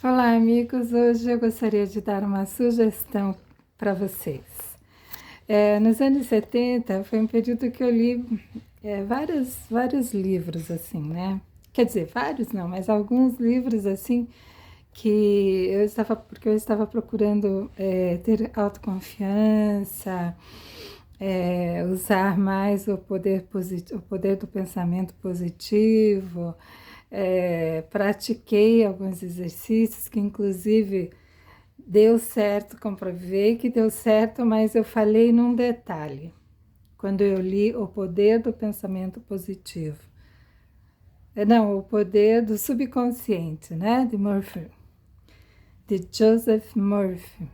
Olá, amigos. Hoje eu gostaria de dar uma sugestão para vocês. Nos anos 70 foi um período que eu li vários livros, assim, né? Quer dizer, vários não, mas alguns livros, assim, porque eu estava procurando ter autoconfiança, usar mais o poder do pensamento positivo. Pratiquei alguns exercícios que, inclusive, deu certo, comprovei que deu certo, mas eu falhei num detalhe. Quando eu li O Poder do Pensamento Positivo. Não, O Poder do Subconsciente, né? De Murphy, de Joseph Murphy.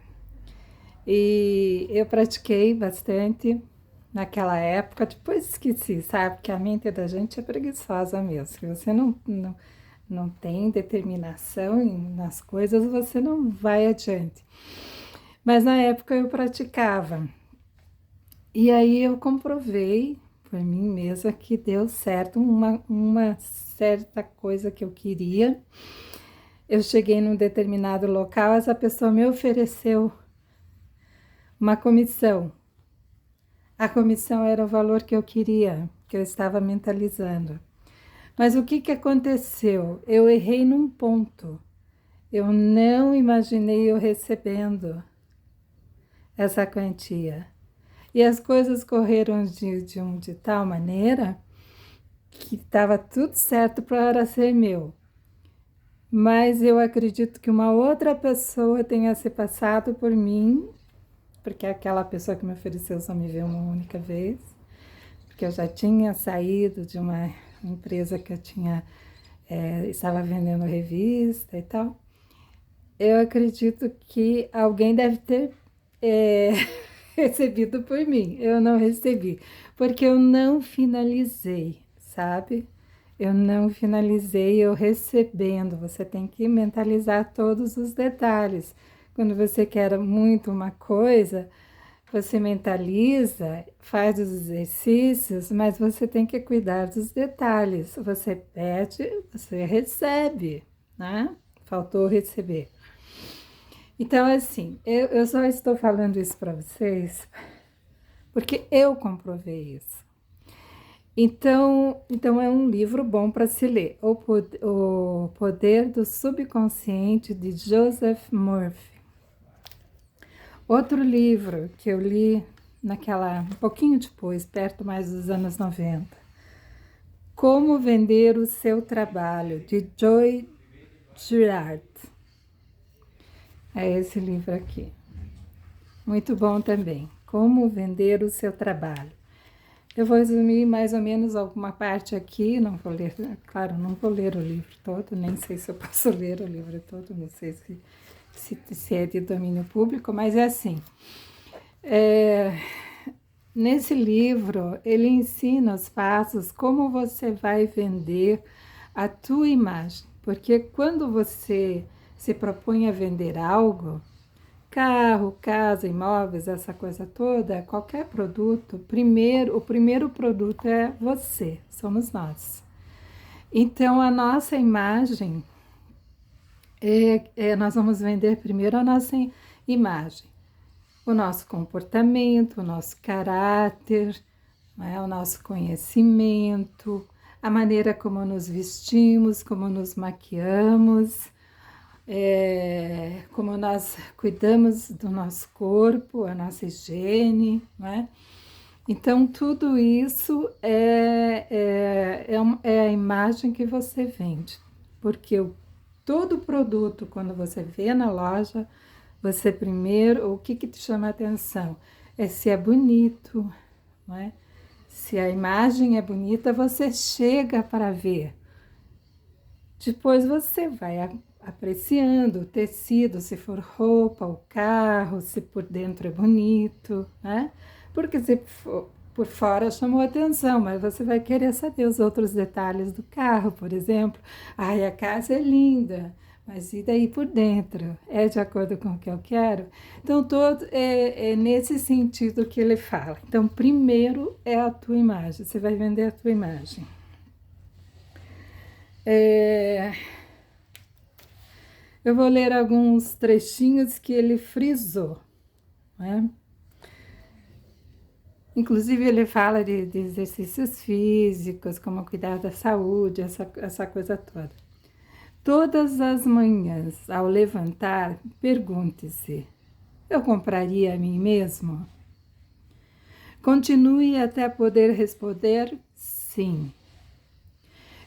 E eu pratiquei bastante naquela época, depois esqueci, sabe? Que a mente da gente é preguiçosa mesmo. Se você não tem determinação nas coisas, você não vai adiante. Mas na época eu praticava. E aí eu comprovei por mim mesma que deu certo uma certa coisa que eu queria. Eu cheguei num determinado local, essa pessoa me ofereceu uma comissão. A comissão era o valor que eu queria, que eu estava mentalizando. Mas o que aconteceu? Eu errei num ponto. Eu não imaginei eu recebendo essa quantia. E as coisas correram de tal maneira que estava tudo certo para ser meu. Mas eu acredito que uma outra pessoa tenha se passado por mim, porque aquela pessoa que me ofereceu só me viu uma única vez, porque eu já tinha saído de uma empresa que eu estava vendendo revista e tal. Eu acredito que alguém deve ter recebido por mim. Eu não recebi, porque eu não finalizei, sabe? Eu não finalizei eu recebendo. Você tem que mentalizar todos os detalhes. Quando você quer muito uma coisa, você mentaliza, faz os exercícios, mas você tem que cuidar dos detalhes. Você pede, você recebe, né? Faltou receber. Então, assim, eu só estou falando isso para vocês porque eu comprovei isso. Então é um livro bom para se ler. O Poder do Subconsciente, de Joseph Murphy. Outro livro que eu li um pouquinho depois, perto mais dos anos 90. Como Vender o Seu Trabalho, de Joy Girard. É esse livro aqui. Muito bom também. Como Vender o Seu Trabalho. Eu vou resumir mais ou menos alguma parte aqui, não vou ler, claro, não vou ler o livro todo, nem sei se eu posso ler o livro todo, não sei se é de domínio público, mas é assim. Nesse livro, ele ensina os passos como você vai vender a tua imagem, porque quando você se propõe a vender algo, carro, casa, imóveis, essa coisa toda, qualquer produto, o primeiro produto é você, somos nós. Então, a nossa imagem, nós vamos vender primeiro a nossa imagem, o nosso comportamento, o nosso caráter, né, o nosso conhecimento, a maneira como nos vestimos, como nos maquiamos, como nós cuidamos do nosso corpo, a nossa higiene, né? Então, tudo isso é a imagem que você vende, porque todo produto, quando você vê na loja, você primeiro, o que te chama a atenção? É se é bonito, não é? Se a imagem é bonita, você chega para ver. Depois você vai apreciando o tecido, se for roupa, o carro, se por dentro é bonito, né? Porque se for por fora chamou atenção, mas você vai querer saber os outros detalhes do carro, por exemplo. Ai, a casa é linda, mas e daí por dentro? É de acordo com o que eu quero? Então, todo é nesse sentido que ele fala. Então, primeiro é a tua imagem, você vai vender a tua imagem. Eu vou ler alguns trechinhos que ele frisou, né? Inclusive, ele fala de exercícios físicos, como cuidar da saúde, essa coisa toda. Todas as manhãs, ao levantar, pergunte-se: eu compraria a mim mesmo? Continue até poder responder sim.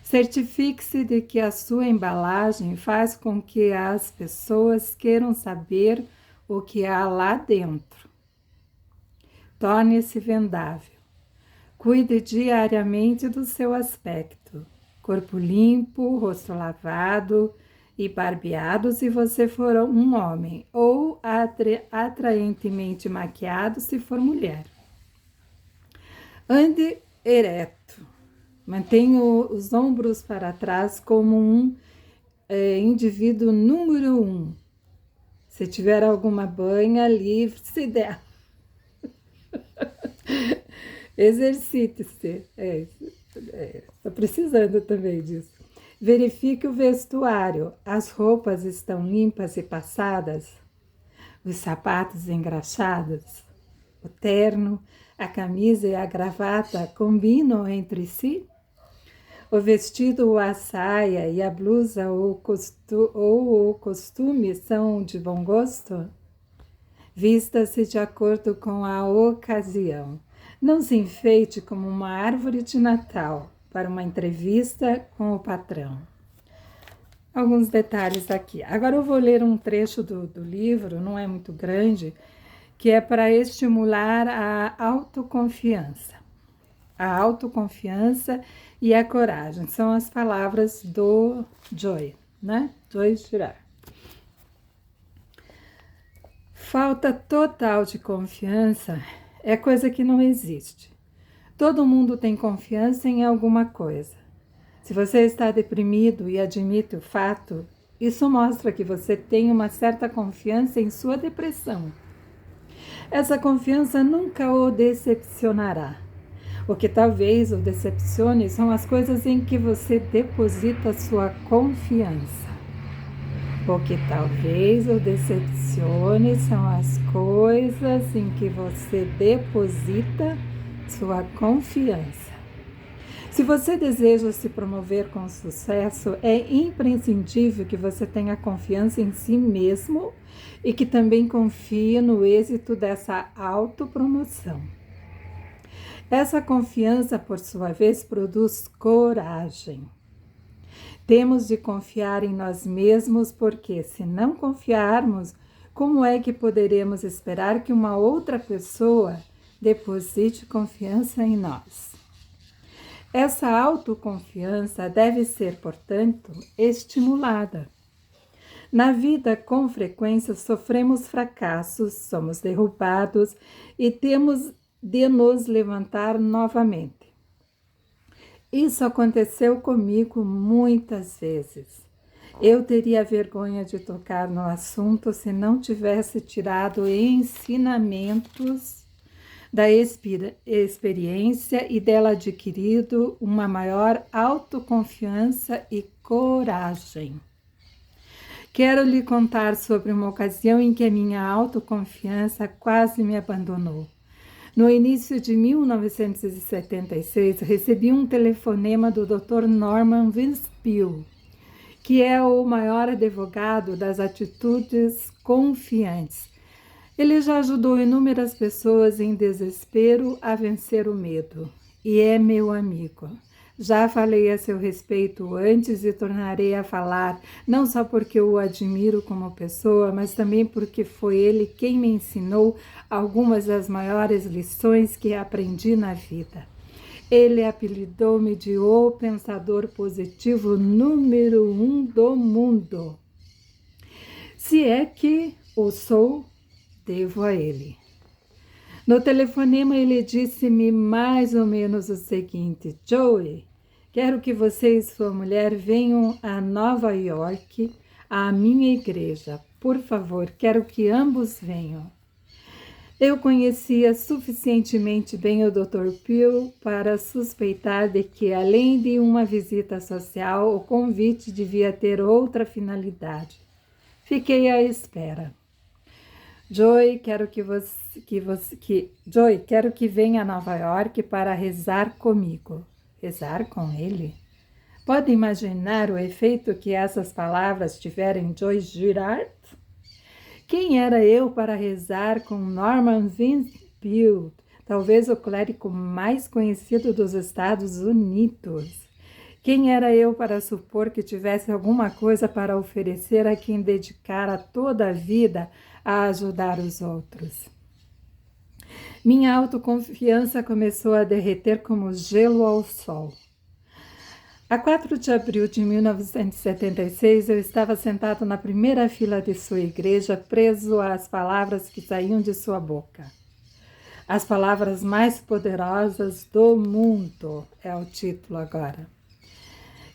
Certifique-se de que a sua embalagem faz com que as pessoas queiram saber o que há lá dentro. Torne-se vendável. Cuide diariamente do seu aspecto. Corpo limpo, rosto lavado e barbeado se você for um homem, ou atraentemente maquiado se for mulher. Ande ereto. Mantenha os ombros para trás como um indivíduo número 1. Se tiver alguma banha, livre-se dela. Exercite-se. Estou precisando também disso. Verifique o vestuário. As roupas estão limpas e passadas? Os sapatos engraxados? O terno, a camisa e a gravata combinam entre si? O vestido ou a saia e a blusa ou o costume são de bom gosto? Vista-se de acordo com a ocasião. Não se enfeite como uma árvore de Natal para uma entrevista com o patrão. Alguns detalhes aqui. Agora eu vou ler um trecho do livro, não é muito grande, que é para estimular a autoconfiança. A autoconfiança e a coragem são as palavras do Joy, né? Joy Girard. Falta total de confiança é coisa que não existe. Todo mundo tem confiança em alguma coisa. Se você está deprimido e admite o fato, isso mostra que você tem uma certa confiança em sua depressão. Essa confiança nunca o decepcionará. O que talvez o decepcione são as coisas em que você deposita sua confiança. O que talvez o decepcione são as coisas em que você deposita sua confiança. Se você deseja se promover com sucesso, é imprescindível que você tenha confiança em si mesmo e que também confie no êxito dessa autopromoção. Essa confiança, por sua vez, produz coragem. Temos de confiar em nós mesmos, porque se não confiarmos, como é que poderemos esperar que uma outra pessoa deposite confiança em nós? Essa autoconfiança deve ser, portanto, estimulada. Na vida, com frequência, sofremos fracassos, somos derrubados e temos de nos levantar novamente. Isso aconteceu comigo muitas vezes. Eu teria vergonha de tocar no assunto se não tivesse tirado ensinamentos da experiência e dela adquirido uma maior autoconfiança e coragem. Quero lhe contar sobre uma ocasião em que a minha autoconfiança quase me abandonou. No início de 1976, recebi um telefonema do Dr. Norman Vincent, que é o maior advogado das atitudes confiantes. Ele já ajudou inúmeras pessoas em desespero a vencer o medo e é meu amigo. Já falei a seu respeito antes e tornarei a falar, não só porque eu o admiro como pessoa, mas também porque foi ele quem me ensinou algumas das maiores lições que aprendi na vida. Ele apelidou-me de o pensador positivo número 1 do mundo. Se é que o sou, devo a ele. No telefonema ele disse-me mais ou menos o seguinte: Joey, quero que você e sua mulher venham a Nova York, à minha igreja. Por favor, quero que ambos venham. Eu conhecia suficientemente bem o Dr. Peel para suspeitar de que, além de uma visita social, o convite devia ter outra finalidade. Fiquei à espera. Joy, quero que venha a Nova York para rezar comigo. Rezar com ele? Pode imaginar o efeito que essas palavras tiveram em Joy Girard? Quem era eu para rezar com Norman Vincent, talvez o clérigo mais conhecido dos Estados Unidos? Quem era eu para supor que tivesse alguma coisa para oferecer a quem dedicara toda a vida a ajudar os outros? Minha autoconfiança começou a derreter como gelo ao sol. A 4 de abril de 1976, eu estava sentado na primeira fila de sua igreja, preso às palavras que saíam de sua boca. As palavras mais poderosas do mundo é o título agora.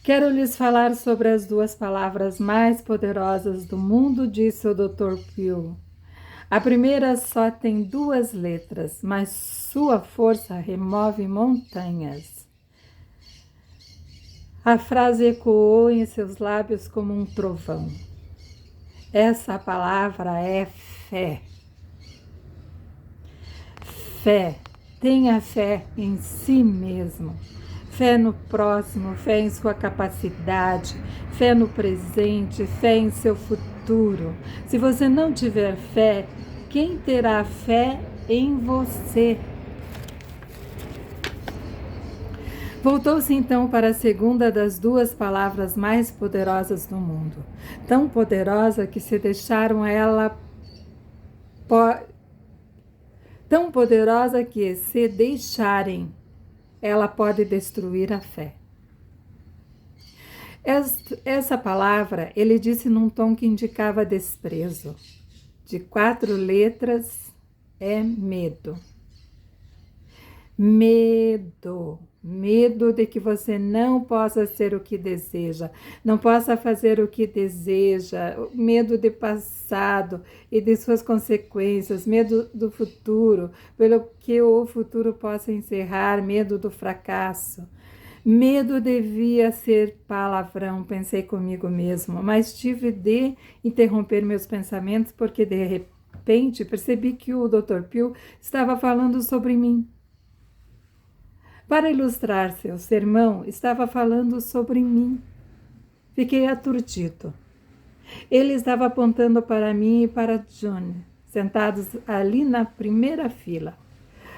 Quero lhes falar sobre as duas palavras mais poderosas do mundo, disse o Dr. Pugh. A primeira só tem 2 letras, mas sua força remove montanhas. A frase ecoou em seus lábios como um trovão. Essa palavra é fé. Fé. Tenha fé em si mesmo. Fé no próximo, fé em sua capacidade, fé no presente, fé em seu futuro. Se você não tiver fé, quem terá fé em você? Voltou-se então para a segunda das 2 palavras mais poderosas do mundo. Tão poderosa que se deixaram ela... Tão poderosa que se deixarem ela pode destruir a fé. Essa palavra ele disse num tom que indicava desprezo. De 4 letras é medo. Medo. Medo de que você não possa ser o que deseja, não possa fazer o que deseja, medo do passado e de suas consequências, medo do futuro, pelo que o futuro possa encerrar, medo do fracasso. Medo devia ser palavrão, pensei comigo mesmo, mas tive de interromper meus pensamentos porque de repente percebi que o Dr. Pugh estava falando sobre mim. Para ilustrar seu sermão, estava falando sobre mim. Fiquei aturdido. Ele estava apontando para mim e para John, sentados ali na primeira fila.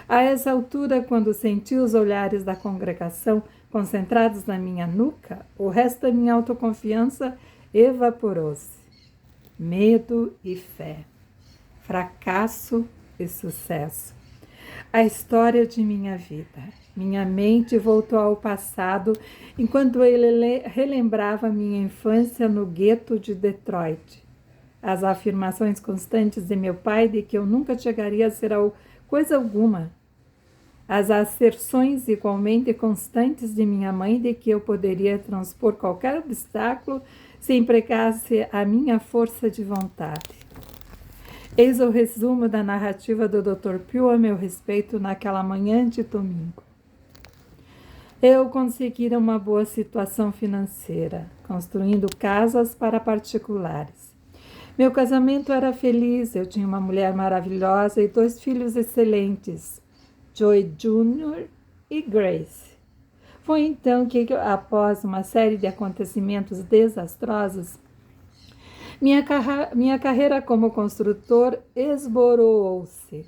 A essa altura, quando senti os olhares da congregação concentrados na minha nuca, o resto da minha autoconfiança evaporou-se. Medo e fé. Fracasso e sucesso. A história de minha vida. Minha mente voltou ao passado enquanto ele relembrava minha infância no gueto de Detroit. As afirmações constantes de meu pai de que eu nunca chegaria a ser coisa alguma. As asserções igualmente constantes de minha mãe de que eu poderia transpor qualquer obstáculo se empregasse a minha força de vontade. Eis o resumo da narrativa do Dr. Pugh a meu respeito naquela manhã de domingo. Eu consegui uma boa situação financeira, construindo casas para particulares. Meu casamento era feliz, eu tinha uma mulher maravilhosa e 2 filhos excelentes, Joy Jr. e Grace. Foi então que, após uma série de acontecimentos desastrosos, minha carreira como construtor esboroou-se.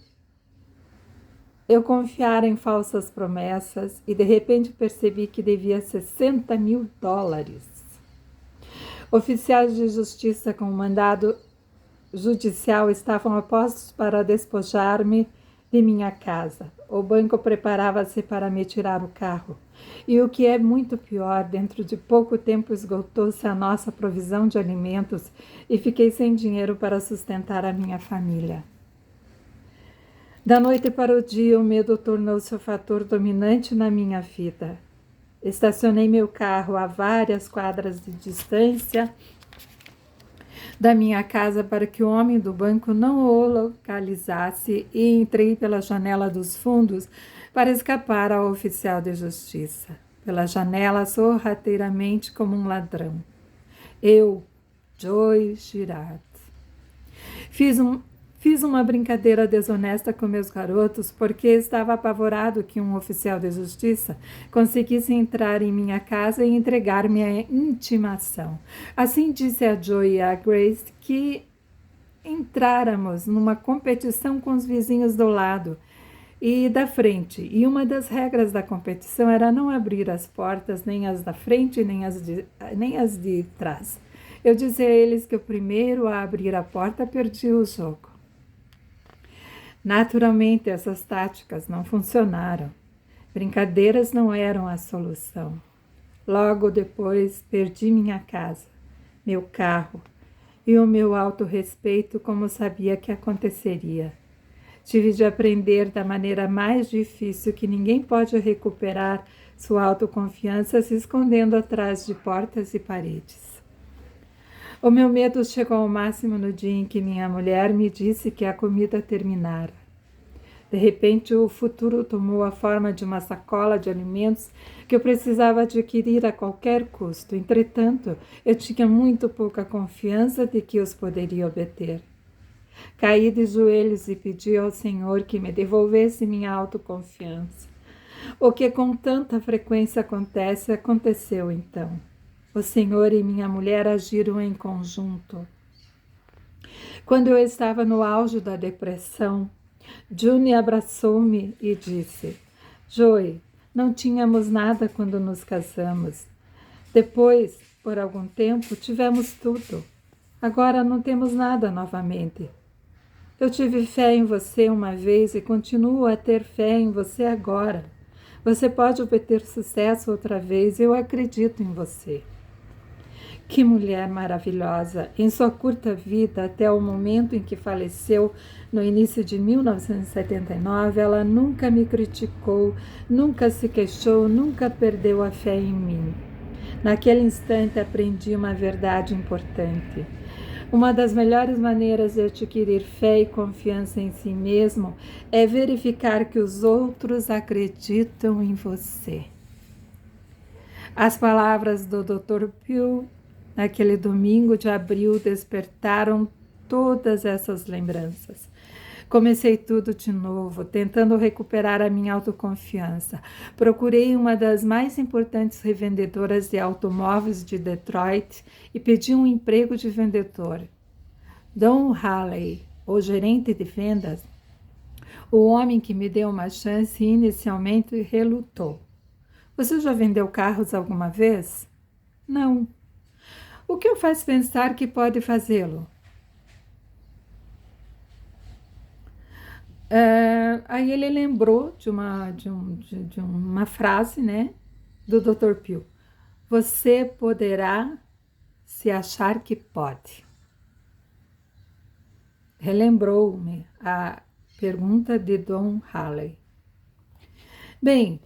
Eu confiara em falsas promessas e de repente percebi que devia $60 mil. Oficiais de justiça com mandado judicial estavam apostos para despojar-me de minha casa. O banco preparava-se para me tirar o carro. E o que é muito pior, dentro de pouco tempo esgotou-se a nossa provisão de alimentos e fiquei sem dinheiro para sustentar a minha família. Da noite para o dia, o medo tornou-se o fator dominante na minha vida. Estacionei meu carro a várias quadras de distância da minha casa para que o homem do banco não o localizasse e entrei pela janela dos fundos para escapar ao oficial de justiça. Pela janela, sorrateiramente como um ladrão. Eu, Joy Girard. Fiz uma brincadeira desonesta com meus garotos porque estava apavorado que um oficial de justiça conseguisse entrar em minha casa e entregar minha intimação. Assim disse a Joy e a Grace que entráramos numa competição com os vizinhos do lado e da frente, e uma das regras da competição era não abrir as portas, nem as da frente, nem as de trás. Eu disse a eles que o primeiro a abrir a porta perdia o jogo. Naturalmente, essas táticas não funcionaram. Brincadeiras não eram a solução. Logo depois, perdi minha casa, meu carro e o meu autorrespeito, como sabia que aconteceria. Tive de aprender da maneira mais difícil que ninguém pode recuperar sua autoconfiança se escondendo atrás de portas e paredes. O meu medo chegou ao máximo no dia em que minha mulher me disse que a comida terminara. De repente, o futuro tomou a forma de uma sacola de alimentos que eu precisava adquirir a qualquer custo. Entretanto, eu tinha muito pouca confiança de que os poderia obter. Caí de joelhos e pedi ao Senhor que me devolvesse minha autoconfiança. O que com tanta frequência acontece, aconteceu então. O Senhor e minha mulher agiram em conjunto. Quando eu estava no auge da depressão, June abraçou-me e disse: Joy, não tínhamos nada quando nos casamos. Depois, por algum tempo, tivemos tudo. Agora não temos nada novamente. Eu tive fé em você uma vez e continuo a ter fé em você agora. Você pode obter sucesso outra vez, eu acredito em você. Que mulher maravilhosa! Em sua curta vida, até o momento em que faleceu, no início de 1979, ela nunca me criticou, nunca se queixou, nunca perdeu a fé em mim. Naquele instante, aprendi uma verdade importante. Uma das melhores maneiras de adquirir fé e confiança em si mesmo é verificar que os outros acreditam em você. As palavras do Dr. Pugh naquele domingo de abril despertaram todas essas lembranças. Comecei tudo de novo, tentando recuperar a minha autoconfiança. Procurei uma das mais importantes revendedoras de automóveis de Detroit e pedi um emprego de vendedor. Don Halley, o gerente de vendas, o homem que me deu uma chance, inicialmente relutou. Você já vendeu carros alguma vez? Não. O que o faz pensar que pode fazê-lo? Aí ele lembrou de uma frase, né, do Dr. Pugh. Você poderá se achar que pode. Relembrou-me a pergunta de Don Halley. Bem,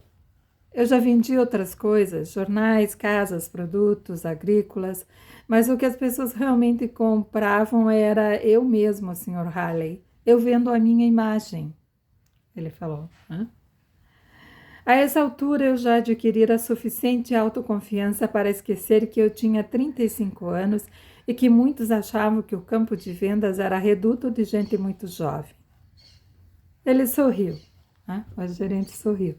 eu já vendi outras coisas, jornais, casas, produtos agrícolas, mas o que as pessoas realmente compravam era eu mesmo, Sr. Halley. Eu vendo a minha imagem, ele falou. A essa altura eu já adquirira suficiente autoconfiança para esquecer que eu tinha 35 anos e que muitos achavam que o campo de vendas era reduto de gente muito jovem. Ele sorriu, o gerente sorriu.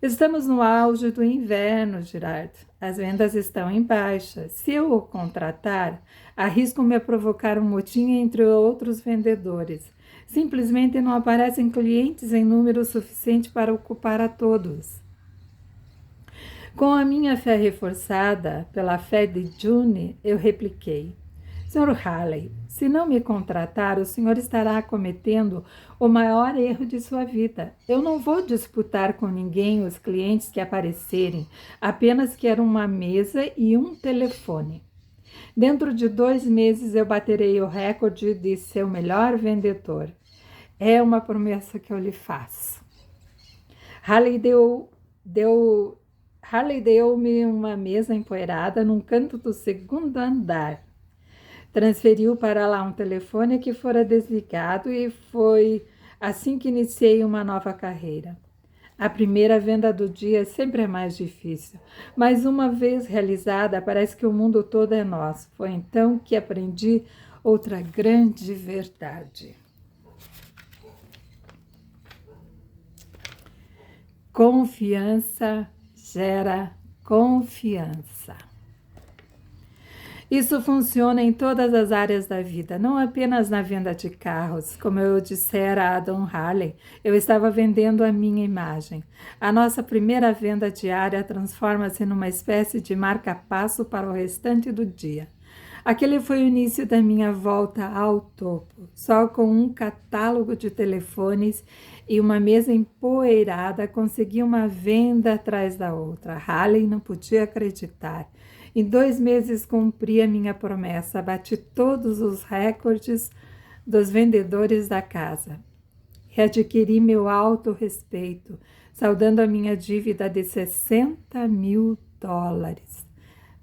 Estamos no auge do inverno, Girard. As vendas estão em baixa. Se eu o contratar, arrisco-me a provocar um motim entre outros vendedores. Simplesmente não aparecem clientes em número suficiente para ocupar a todos. Com a minha fé reforçada pela fé de June, eu repliquei. Sr. Halley, se não me contratar, o senhor estará cometendo o maior erro de sua vida. Eu não vou disputar com ninguém os clientes que aparecerem, apenas quero uma mesa e um telefone. Dentro de 2 meses eu baterei o recorde de ser o melhor vendedor. É uma promessa que eu lhe faço. Halley deu-me uma mesa empoeirada num canto do 2º andar. Transferiu para lá um telefone que fora desligado e foi assim que iniciei uma nova carreira. A primeira venda do dia sempre é mais difícil, mas uma vez realizada, parece que o mundo todo é nosso. Foi então que aprendi outra grande verdade. Confiança gera confiança. Isso funciona em todas as áreas da vida, não apenas na venda de carros. Como eu dissera a Don Harley, eu estava vendendo a minha imagem. A nossa primeira venda diária transforma-se numa espécie de marca-passo para o restante do dia. Aquele foi o início da minha volta ao topo, só com um catálogo de telefones e uma mesa empoeirada consegui uma venda atrás da outra. Harley não podia acreditar. Em 2 meses cumpri a minha promessa, bati todos os recordes dos vendedores da casa. Readquiri meu autorrespeito, saldando a minha dívida de $60.000.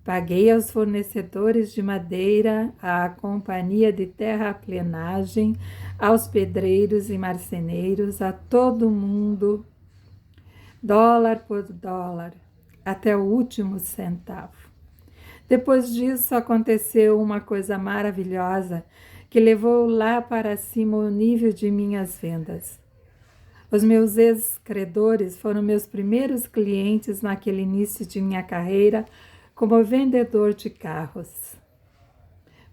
Paguei aos fornecedores de madeira, à companhia de terraplenagem, aos pedreiros e marceneiros, a todo mundo, dólar por dólar, até o último centavo. Depois disso, aconteceu uma coisa maravilhosa que levou lá para cima o nível de minhas vendas. Os meus ex-credores foram meus primeiros clientes naquele início de minha carreira como vendedor de carros.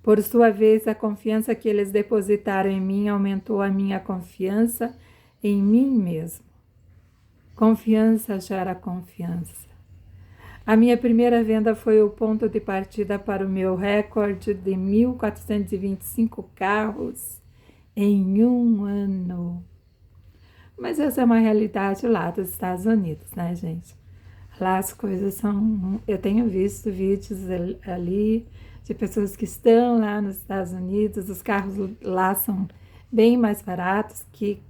Por sua vez, a confiança que eles depositaram em mim aumentou a minha confiança em mim mesmo. Confiança gera confiança. A minha primeira venda foi o ponto de partida para o meu recorde de 1.425 carros em um ano. Mas essa é uma realidade lá dos Estados Unidos, né, gente? Lá as coisas são... Eu tenho visto vídeos ali de pessoas que estão lá nos Estados Unidos, os carros lá são bem mais baratos que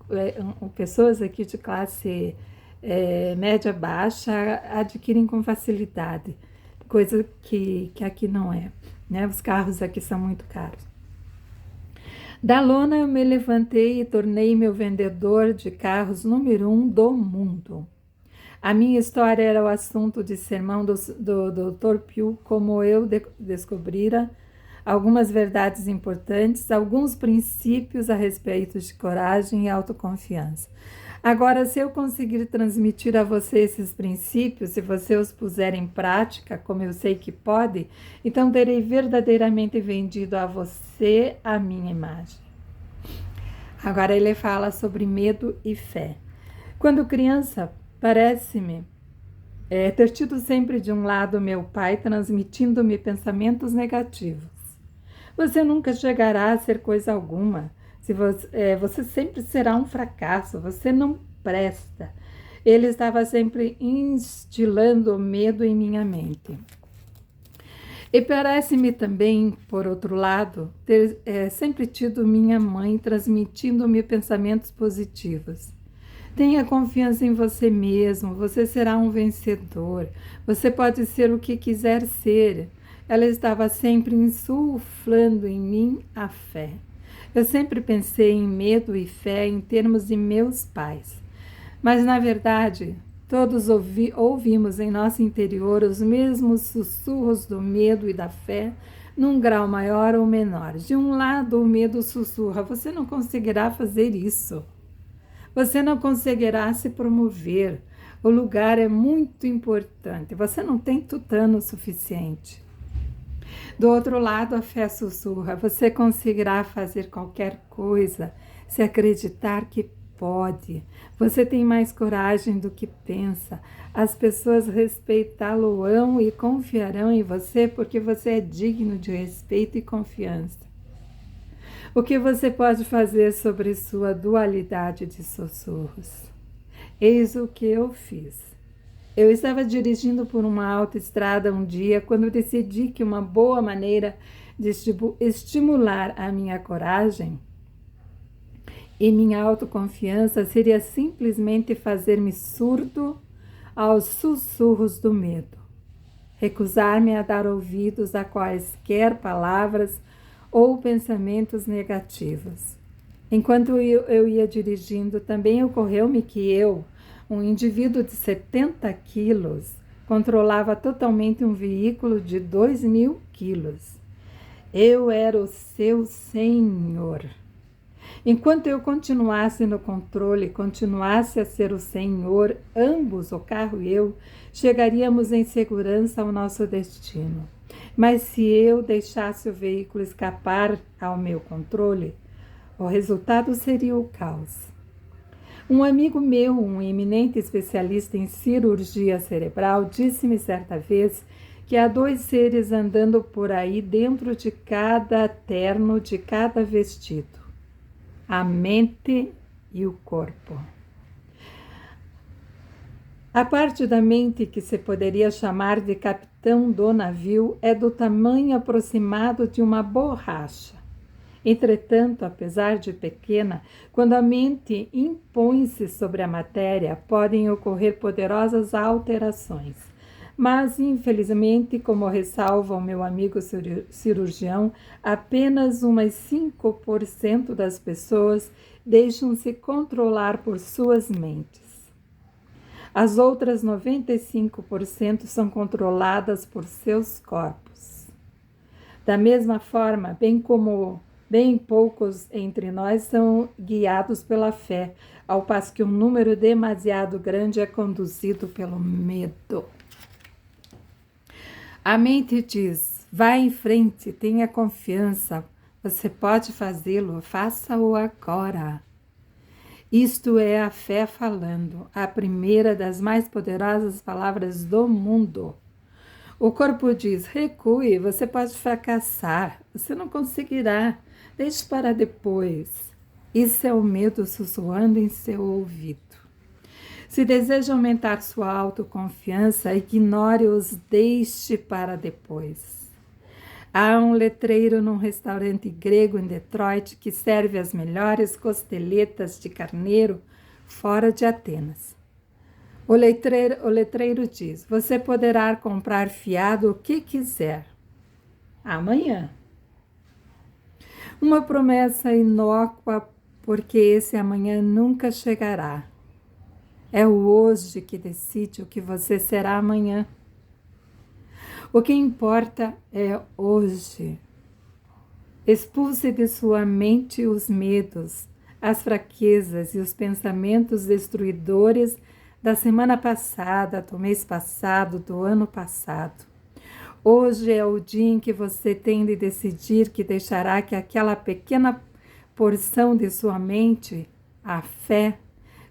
pessoas aqui de classe média baixa adquirem com facilidade, coisa que aqui não é, né? Os carros aqui são muito caros. Da lona eu me levantei e tornei meu vendedor de carros número 1 do mundo. A minha história era o assunto de sermão do Dr. Pugh, como eu descobrira algumas verdades importantes, alguns princípios a respeito de coragem e autoconfiança. Agora, se eu conseguir transmitir a você esses princípios, se você os puser em prática, como eu sei que pode, então terei verdadeiramente vendido a você a minha imagem. Agora ele fala sobre medo e fé. Quando criança, parece-me ter tido sempre de um lado meu pai transmitindo-me pensamentos negativos. Você nunca chegará a ser coisa alguma. Você sempre será um fracasso, você não presta. Ele estava sempre instilando medo em minha mente. E parece-me também, por outro lado, ter sempre tido minha mãe transmitindo-me pensamentos positivos. Tenha confiança em você mesmo, você será um vencedor, você pode ser o que quiser ser. Ela estava sempre insuflando em mim a fé. Eu sempre pensei em medo e fé em termos de meus pais. Mas, na verdade, todos ouvimos em nosso interior os mesmos sussurros do medo e da fé, num grau maior ou menor. De um lado, o medo sussurra: você não conseguirá fazer isso. Você não conseguirá se promover. O lugar é muito importante. Você não tem tutano o suficiente. Do outro lado, a fé sussurra: você conseguirá fazer qualquer coisa se acreditar que pode. Você tem mais coragem do que pensa. As pessoas respeitá-lo-ão e confiarão em você porque você é digno de respeito e confiança. O que você pode fazer sobre sua dualidade de sussurros? Eis o que eu fiz. Eu estava dirigindo por uma autoestrada um dia quando decidi que uma boa maneira de estimular a minha coragem e minha autoconfiança seria simplesmente fazer-me surdo aos sussurros do medo. Recusar-me a dar ouvidos a quaisquer palavras ou pensamentos negativos. Enquanto eu ia dirigindo, também ocorreu-me que eu, um indivíduo de 70 quilos, controlava totalmente um veículo de 2.000 quilos. Eu era o seu senhor. Enquanto eu continuasse no controle, continuasse a ser o senhor, ambos, o carro e eu, chegaríamos em segurança ao nosso destino. Mas se eu deixasse o veículo escapar ao meu controle, o resultado seria o caos. Um amigo meu, um eminente especialista em cirurgia cerebral, disse-me certa vez que há dois seres andando por aí dentro de cada terno, de cada vestido: a mente e o corpo. A parte da mente que se poderia chamar de capitão do navio é do tamanho aproximado de uma borracha. Entretanto, apesar de pequena, quando a mente impõe-se sobre a matéria, podem ocorrer poderosas alterações. Mas, infelizmente, como ressalva o meu amigo cirurgião, apenas umas 5% das pessoas deixam-se controlar por suas mentes. As outras 95% são controladas por seus corpos. Da mesma forma, bem poucos entre nós são guiados pela fé, ao passo que um número demasiado grande é conduzido pelo medo. A mente diz: vá em frente, tenha confiança, você pode fazê-lo, faça-o agora. Isto é a fé falando, a primeira das mais poderosas palavras do mundo. O corpo diz: recue, você pode fracassar, você não conseguirá, deixe para depois. Isso é o medo sussurrando em seu ouvido. Se deseja aumentar sua autoconfiança, ignore-os, deixe para depois. Há um letreiro num restaurante grego em Detroit que serve as melhores costeletas de carneiro fora de Atenas. O letreiro diz: você poderá comprar fiado o que quiser. Amanhã. Uma promessa inócua, porque esse amanhã nunca chegará. É o hoje que decide o que você será amanhã. O que importa é hoje. Expulse de sua mente os medos, as fraquezas e os pensamentos destruidores da semana passada, do mês passado, do ano passado. Hoje é o dia em que você tem de decidir que deixará que aquela pequena porção de sua mente, a fé,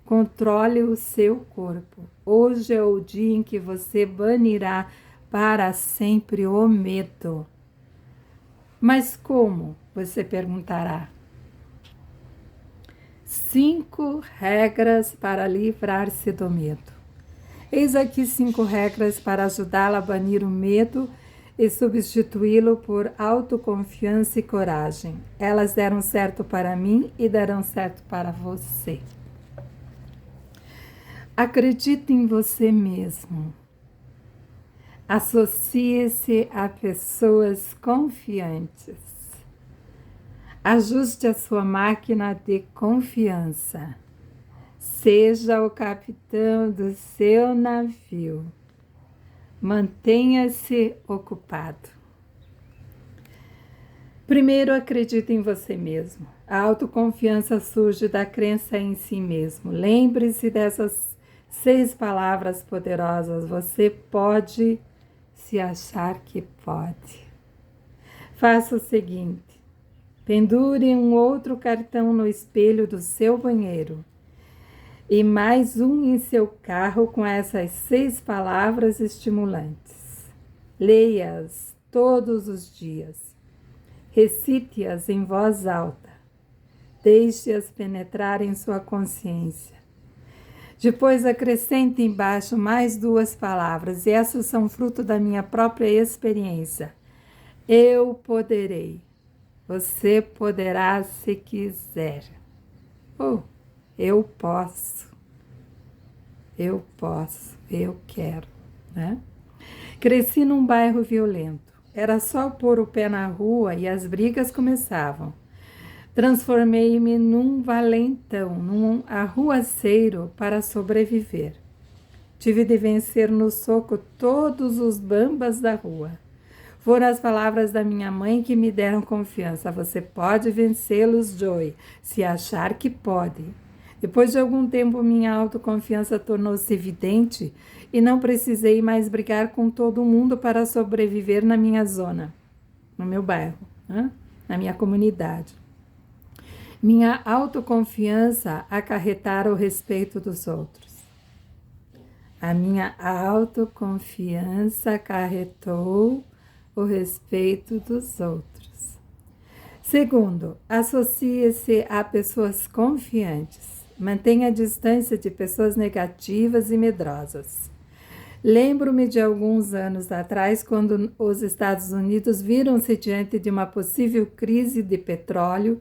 controle o seu corpo. Hoje é o dia em que você banirá para sempre o medo. Mas como? Você perguntará. 5 regras para livrar-se do medo. Eis aqui 5 regras para ajudá-la a banir o medo e substituí-lo por autoconfiança e coragem. Elas deram certo para mim e darão certo para você. Acredite em você mesmo. Associe-se a pessoas confiantes. Ajuste a sua máquina de confiança. Seja o capitão do seu navio. Mantenha-se ocupado. Primeiro, acredite em você mesmo. A autoconfiança surge da crença em si mesmo. Lembre-se dessas 6 palavras poderosas. Você pode se achar que pode. Faça o seguinte: pendure um outro cartão no espelho do seu banheiro e mais um em seu carro com essas 6 palavras estimulantes. Leia-as todos os dias. Recite-as em voz alta. Deixe-as penetrar em sua consciência. Depois acrescente embaixo mais 2 palavras, e essas são fruto da minha própria experiência. Eu poderei. Você poderá se quiser. Eu posso. Eu posso. Eu quero. Né? Cresci num bairro violento. Era só pôr o pé na rua e as brigas começavam. Transformei-me num valentão, num arruaceiro para sobreviver. Tive de vencer no soco todos os bambas da rua. Foram as palavras da minha mãe que me deram confiança. Você pode vencê-los, Joey, se achar que pode. Depois de algum tempo, minha autoconfiança tornou-se evidente e não precisei mais brigar com todo mundo para sobreviver na minha zona, no meu bairro, né? Na minha comunidade. Minha autoconfiança acarretara o respeito dos outros. A minha autoconfiança acarretou o respeito dos outros. Segundo, associe-se a pessoas confiantes. Mantenha a distância de pessoas negativas e medrosas. Lembro-me de alguns anos atrás, quando os Estados Unidos viram-se diante de uma possível crise de petróleo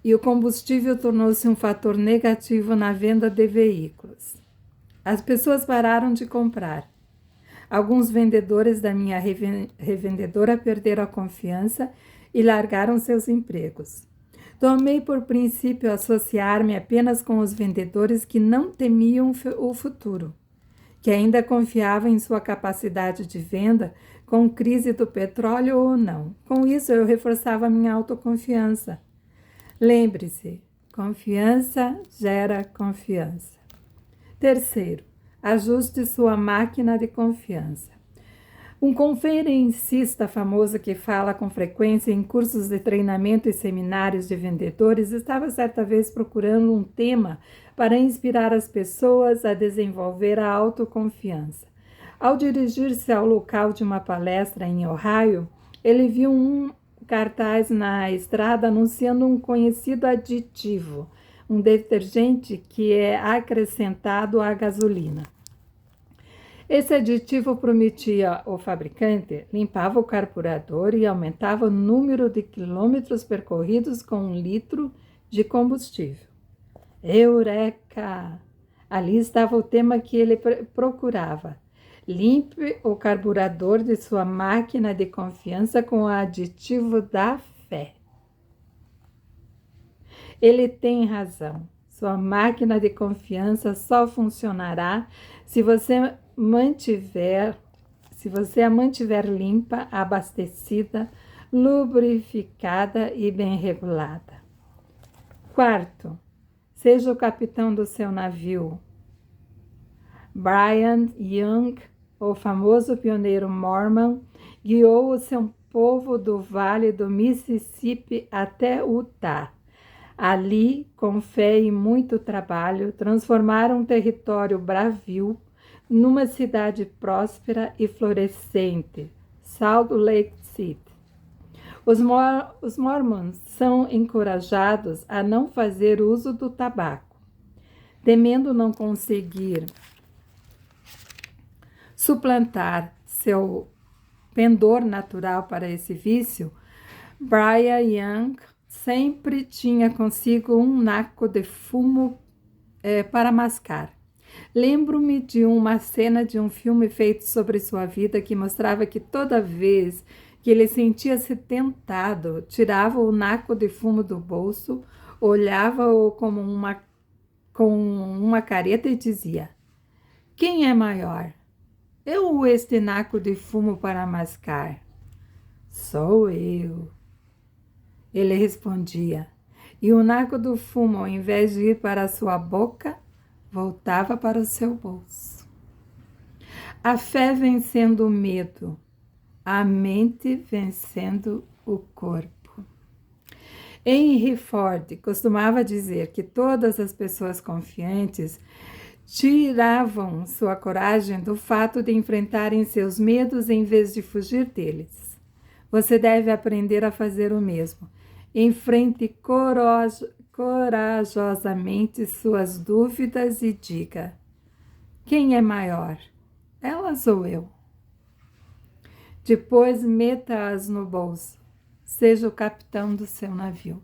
e o combustível tornou-se um fator negativo na venda de veículos. As pessoas pararam de comprar. Alguns vendedores da minha revendedora perderam a confiança e largaram seus empregos. Tomei por princípio associar-me apenas com os vendedores que não temiam o futuro, que ainda confiavam em sua capacidade de venda, com crise do petróleo ou não. Com isso, eu reforçava minha autoconfiança. Lembre-se, confiança gera confiança. Terceiro, ajuste sua máquina de confiança. Um conferencista famoso que fala com frequência em cursos de treinamento e seminários de vendedores estava certa vez procurando um tema para inspirar as pessoas a desenvolver a autoconfiança. Ao dirigir-se ao local de uma palestra em Ohio, ele viu um cartaz na estrada anunciando um conhecido aditivo, um detergente que é acrescentado à gasolina. Esse aditivo prometia ao fabricante, limpava o carburador e aumentava o número de quilômetros percorridos com 1 litro de combustível. Eureka! Ali estava o tema que ele procurava. Limpe o carburador de sua máquina de confiança com o aditivo da fé. Ele tem razão. Sua máquina de confiança só funcionará se você a mantiver limpa, abastecida, lubrificada e bem regulada. Quarto, seja o capitão do seu navio. Brigham Young, o famoso pioneiro mormon, guiou o seu povo do vale do Mississippi até Utah. Ali, com fé e muito trabalho, transformaram um território bravio numa cidade próspera e florescente, Salt Lake City. Os mormons são encorajados a não fazer uso do tabaco. Temendo não conseguir suplantar seu pendor natural para esse vício, Brigham Young sempre tinha consigo um naco de fumo para mascar. Lembro-me de uma cena de um filme feito sobre sua vida que mostrava que toda vez que ele sentia-se tentado, tirava o naco de fumo do bolso, olhava-o com uma careta e dizia: "Quem é maior? Eu ou este naco de fumo para mascar?" "Sou eu." Ele respondia, e o naco do fumo, ao invés de ir para a sua boca, voltava para o seu bolso. A fé vencendo o medo, a mente vencendo o corpo. Henry Ford costumava dizer que todas as pessoas confiantes tiravam sua coragem do fato de enfrentarem seus medos em vez de fugir deles. Você deve aprender a fazer o mesmo. Enfrente corajosamente suas dúvidas e diga: quem é maior, elas ou eu? Depois meta-as no bolso. Seja o capitão do seu navio.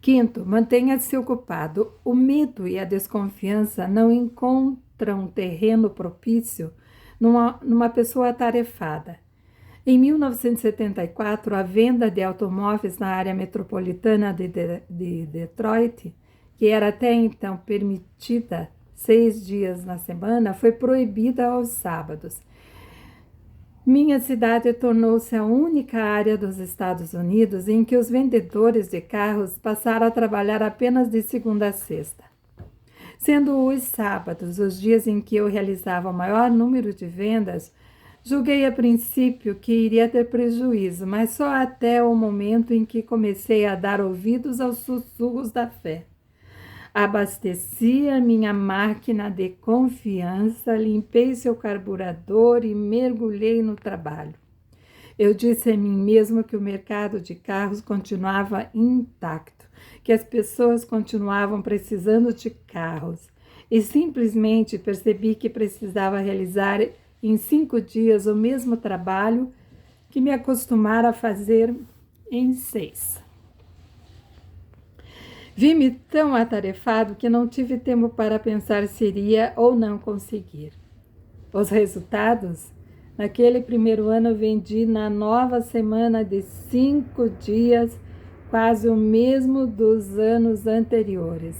Quinto, mantenha-se ocupado. O medo e a desconfiança não encontram terreno propício numa pessoa atarefada. Em 1974, a venda de automóveis na área metropolitana de Detroit, que era até então permitida 6 dias na semana, foi proibida aos sábados. Minha cidade tornou-se a única área dos Estados Unidos em que os vendedores de carros passaram a trabalhar apenas de segunda a sexta. Sendo os sábados os dias em que eu realizava o maior número de vendas, julguei a princípio que iria ter prejuízo, mas só até o momento em que comecei a dar ouvidos aos sussurros da fé. Abasteci a minha máquina de confiança, limpei seu carburador e mergulhei no trabalho. Eu disse a mim mesmo que o mercado de carros continuava intacto, que as pessoas continuavam precisando de carros, e simplesmente percebi que precisava realizar em 5 dias o mesmo trabalho que me acostumara a fazer em 6. Vi-me tão atarefado que não tive tempo para pensar se iria ou não conseguir. Os resultados? Naquele primeiro ano, vendi na nova semana de 5 dias quase o mesmo dos anos anteriores.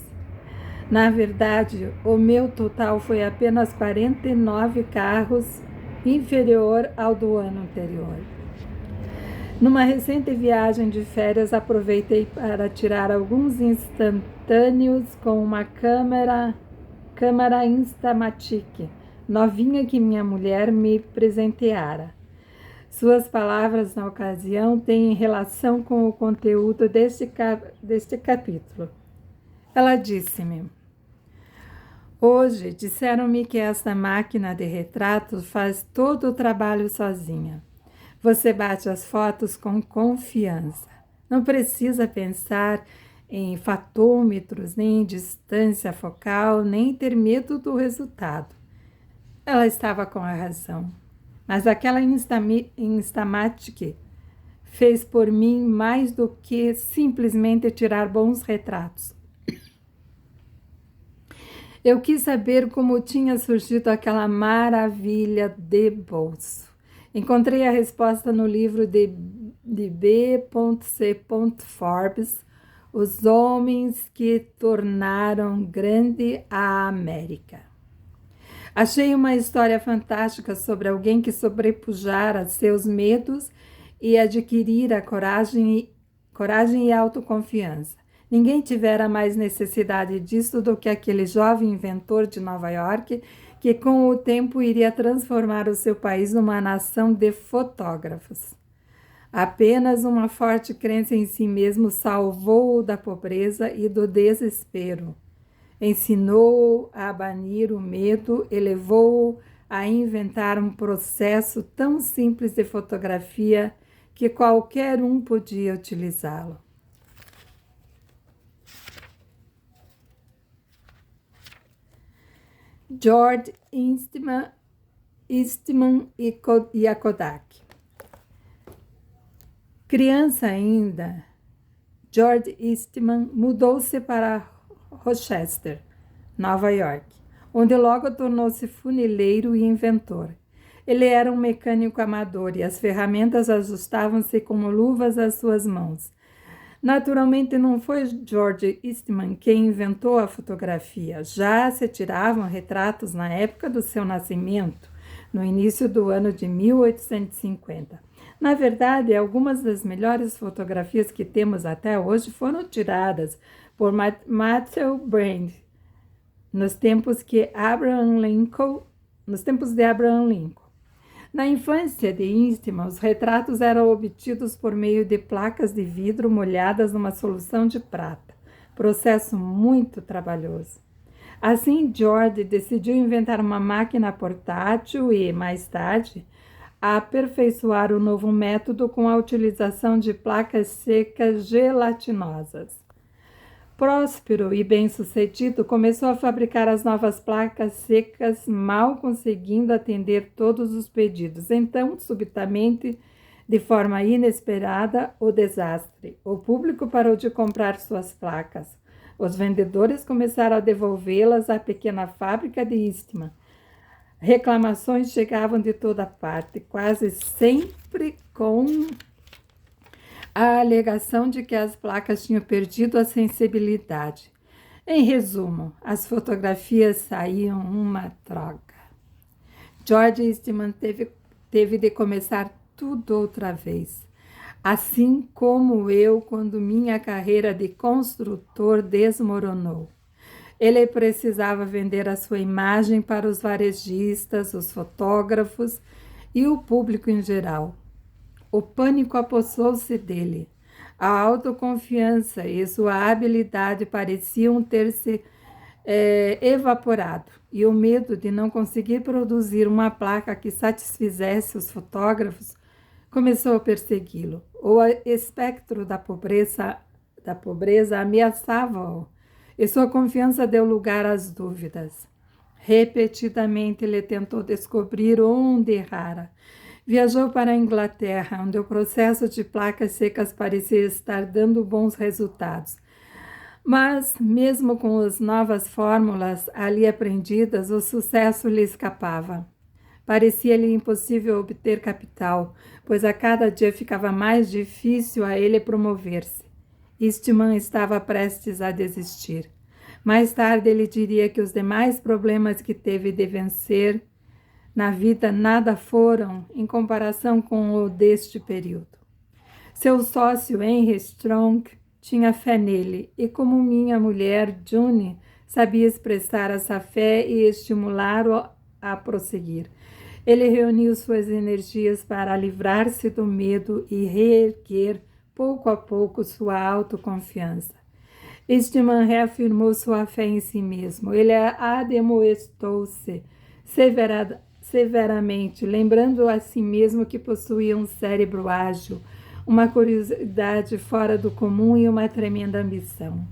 Na verdade, o meu total foi apenas 49 carros, inferior ao do ano anterior. Numa recente viagem de férias, aproveitei para tirar alguns instantâneos com uma câmera Instamatic, novinha que minha mulher me presenteara. Suas palavras na ocasião têm relação com o conteúdo deste capítulo. Ela disse-me: hoje disseram-me que esta máquina de retratos faz todo o trabalho sozinha. Você bate as fotos com confiança. Não precisa pensar em fatômetros, nem em distância focal, nem ter medo do resultado. Ela estava com a razão. Mas aquela Instamatic fez por mim mais do que simplesmente tirar bons retratos. Eu quis saber como tinha surgido aquela maravilha de bolso. Encontrei a resposta no livro de B.C. Forbes, Os Homens que Tornaram Grande a América. Achei uma história fantástica sobre alguém que sobrepujara seus medos e adquirira coragem e autoconfiança. Ninguém tivera mais necessidade disso do que aquele jovem inventor de Nova York, que com o tempo iria transformar o seu país numa nação de fotógrafos. Apenas uma forte crença em si mesmo salvou-o da pobreza e do desespero. Ensinou-o a banir o medo, elevou-o a inventar um processo tão simples de fotografia que qualquer um podia utilizá-lo. George Eastman e a Kodak. Criança ainda, George Eastman mudou-se para Rochester, Nova York, onde logo tornou-se funileiro e inventor. Ele era um mecânico amador e as ferramentas ajustavam-se como luvas às suas mãos. Naturalmente, não foi George Eastman quem inventou a fotografia. Já se tiravam retratos na época do seu nascimento, no início do ano de 1850. Na verdade, algumas das melhores fotografias que temos até hoje foram tiradas por Matthew Brand nos tempos de Abraham Lincoln. Na infância de Eastman, os retratos eram obtidos por meio de placas de vidro molhadas numa solução de prata, processo muito trabalhoso. Assim, George decidiu inventar uma máquina portátil e, mais tarde, aperfeiçoar o novo método com a utilização de placas secas gelatinosas. Próspero e bem-sucedido, começou a fabricar as novas placas secas, mal conseguindo atender todos os pedidos. Então, subitamente, de forma inesperada, o desastre. O público parou de comprar suas placas. Os vendedores começaram a devolvê-las à pequena fábrica de Eastman. Reclamações chegavam de toda parte, quase sempre com a alegação de que as placas tinham perdido a sensibilidade. Em resumo, as fotografias saíam uma droga. George Eastman teve teve de começar tudo outra vez. Assim como eu, quando minha carreira de construtor desmoronou. Ele precisava vender a sua imagem para os varejistas, os fotógrafos e o público em geral. O pânico apossou-se dele. A autoconfiança e sua habilidade pareciam ter se evaporado, e o medo de não conseguir produzir uma placa que satisfizesse os fotógrafos começou a persegui-lo. O espectro da pobreza ameaçava-o, e sua confiança deu lugar às dúvidas. Repetidamente ele tentou descobrir onde errara. Viajou para a Inglaterra, onde o processo de placas secas parecia estar dando bons resultados. Mas, mesmo com as novas fórmulas ali aprendidas, o sucesso lhe escapava. Parecia-lhe impossível obter capital, pois a cada dia ficava mais difícil a ele promover-se. Eastman estava prestes a desistir. Mais tarde ele diria que os demais problemas que teve de vencer na vida nada foram em comparação com o deste período. Seu sócio Henry Strong tinha fé nele e, como minha mulher, June, sabia expressar essa fé e estimulá-lo a prosseguir. Ele reuniu suas energias para livrar-se do medo e reerguer, pouco a pouco, sua autoconfiança. Eastman reafirmou sua fé em si mesmo. Ele admoestou-se severamente, lembrando a si mesmo que possuía um cérebro ágil, uma curiosidade fora do comum e uma tremenda ambição.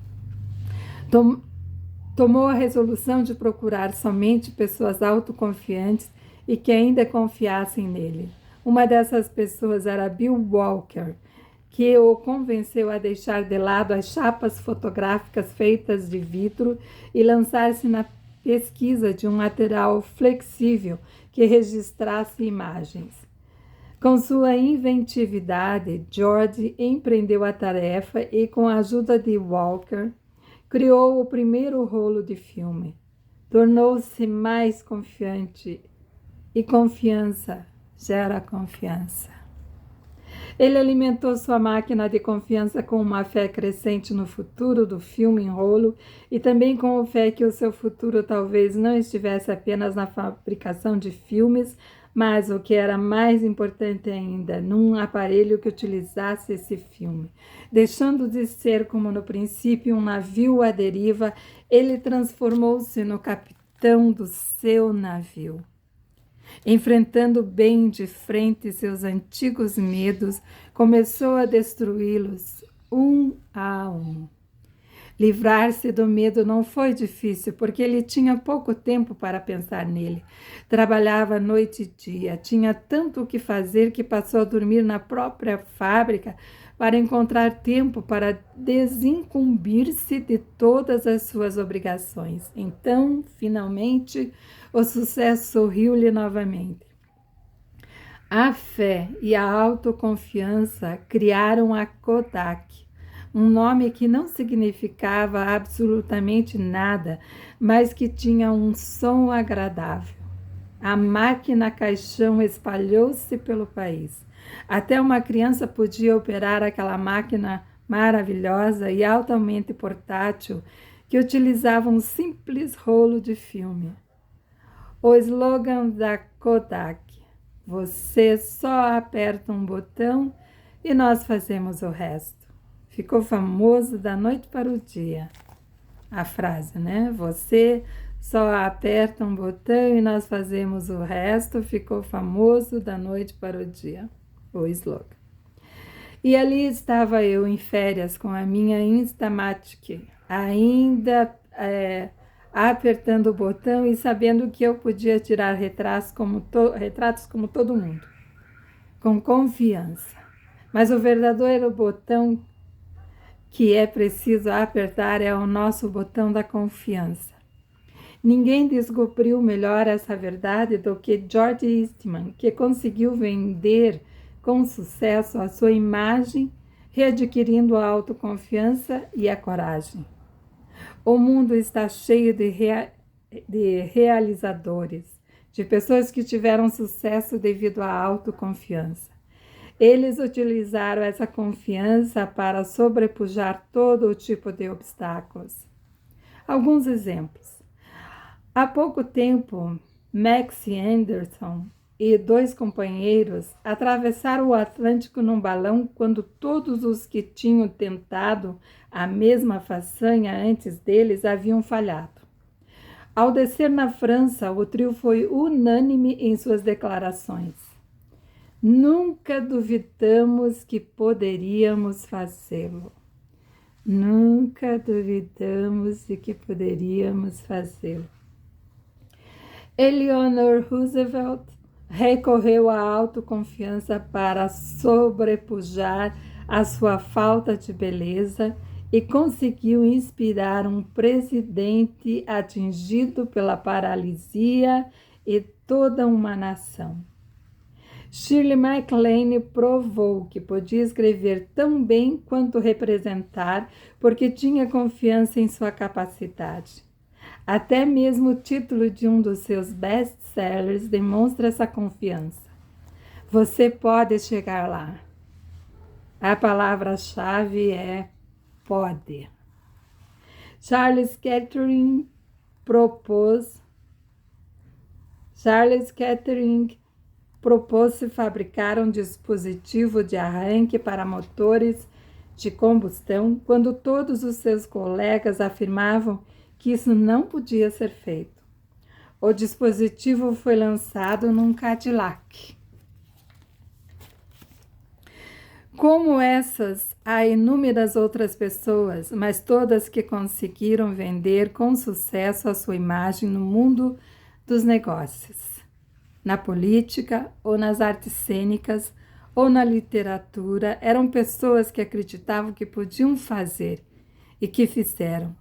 Tomou a resolução de procurar somente pessoas autoconfiantes e que ainda confiassem nele. Uma dessas pessoas era Bill Walker, que o convenceu a deixar de lado as chapas fotográficas feitas de vidro e lançar-se na pesquisa de um material flexível que registrasse imagens. Com sua inventividade, George empreendeu a tarefa e, com a ajuda de Walker, criou o primeiro rolo de filme. Tornou-se mais confiante e confiança gera confiança. Ele alimentou sua máquina de confiança com uma fé crescente no futuro do filme em rolo e também com a fé que o seu futuro talvez não estivesse apenas na fabricação de filmes, mas o que era mais importante ainda, num aparelho que utilizasse esse filme. Deixando de ser, como no princípio, um navio à deriva, ele transformou-se no capitão do seu navio. Enfrentando bem de frente seus antigos medos, começou a destruí-los um a um. Livrar-se do medo não foi difícil, porque ele tinha pouco tempo para pensar nele. Trabalhava noite e dia, tinha tanto o que fazer que passou a dormir na própria fábrica para encontrar tempo para desincumbir-se de todas as suas obrigações. Então, finalmente, o sucesso sorriu-lhe novamente. A fé e a autoconfiança criaram a Kodak, um nome que não significava absolutamente nada, mas que tinha um som agradável. A máquina caixão espalhou-se pelo país. Até uma criança podia operar aquela máquina maravilhosa e altamente portátil que utilizava um simples rolo de filme. O slogan da Kodak: você só aperta um botão e nós fazemos o resto. Ficou famoso da noite para o dia. A frase, né? Você só aperta um botão e nós fazemos o resto. Ficou famoso da noite para o dia. O slogan. E ali estava eu em férias com a minha Instamatic, ainda apertando o botão e sabendo que eu podia tirar retratos como todo mundo, com confiança. Mas o verdadeiro botão que é preciso apertar é o nosso botão da confiança. Ninguém descobriu melhor essa verdade do que George Eastman, que conseguiu vender com sucesso a sua imagem, readquirindo a autoconfiança e a coragem. O mundo está cheio de realizadores, de pessoas que tiveram sucesso devido à autoconfiança. Eles utilizaram essa confiança para sobrepujar todo o tipo de obstáculos. Alguns exemplos. Há pouco tempo, Max Anderson e 2 companheiros atravessaram o Atlântico num balão quando todos os que tinham tentado a mesma façanha antes deles haviam falhado. Ao descer na França, o trio foi unânime em suas declarações. Nunca duvidamos que poderíamos fazê-lo. Nunca duvidamos de que poderíamos fazê-lo. Eleanor Roosevelt recorreu à autoconfiança para sobrepujar a sua falta de beleza e conseguiu inspirar um presidente atingido pela paralisia e toda uma nação. Shirley MacLaine provou que podia escrever tão bem quanto representar, porque tinha confiança em sua capacidade. Até mesmo o título de um dos seus best-sellers demonstra essa confiança. Você pode chegar lá. A palavra-chave é pode. Charles Kettering propôs-se fabricar um dispositivo de arranque para motores de combustão quando todos os seus colegas afirmavam que isso não podia ser feito. O dispositivo foi lançado num Cadillac. Como essas, há inúmeras outras pessoas, mas todas que conseguiram vender com sucesso a sua imagem no mundo dos negócios, na política ou nas artes cênicas ou na literatura, eram pessoas que acreditavam que podiam fazer e que fizeram.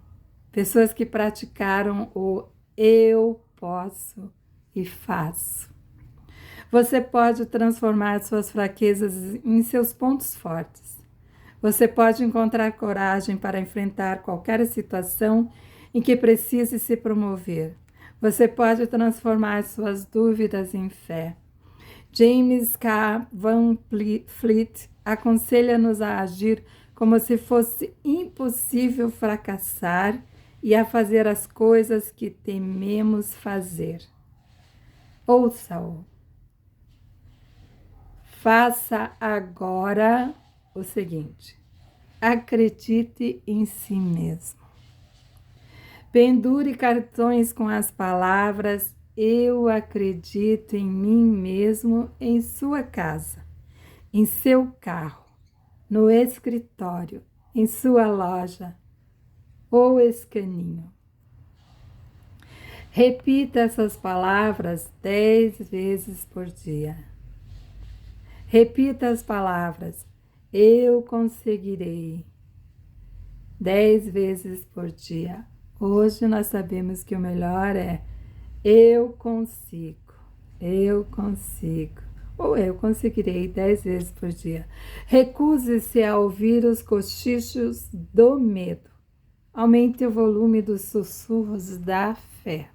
Pessoas que praticaram o eu posso e faço. Você pode transformar suas fraquezas em seus pontos fortes. Você pode encontrar coragem para enfrentar qualquer situação em que precise se promover. Você pode transformar suas dúvidas em fé. James K. Van Fleet aconselha-nos a agir como se fosse impossível fracassar e a fazer as coisas que tememos fazer. Ouça-o. Faça agora o seguinte: acredite em si mesmo. Pendure cartões com as palavras "Eu acredito em mim mesmo" em sua casa, em seu carro, no escritório, em sua loja ou escaninho. Repita essas palavras 10 vezes por dia. Repita as palavras "Eu conseguirei" 10 vezes por dia. Hoje nós sabemos que o melhor é "Eu consigo", "Eu consigo", ou "Eu conseguirei" 10 vezes por dia. Recuse-se a ouvir os cochichos do medo. Aumente o volume dos sussurros da fé.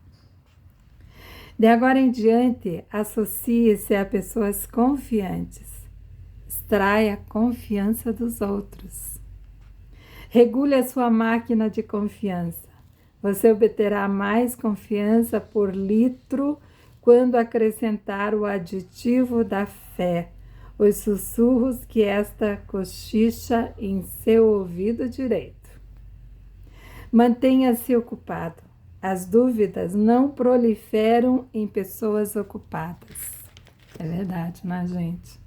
De agora em diante, associe-se a pessoas confiantes. Extraia a confiança dos outros. Regule a sua máquina de confiança. Você obterá mais confiança por litro quando acrescentar o aditivo da fé, os sussurros que esta cochicha em seu ouvido direito. Mantenha-se ocupado. As dúvidas não proliferam em pessoas ocupadas. É verdade, né, gente?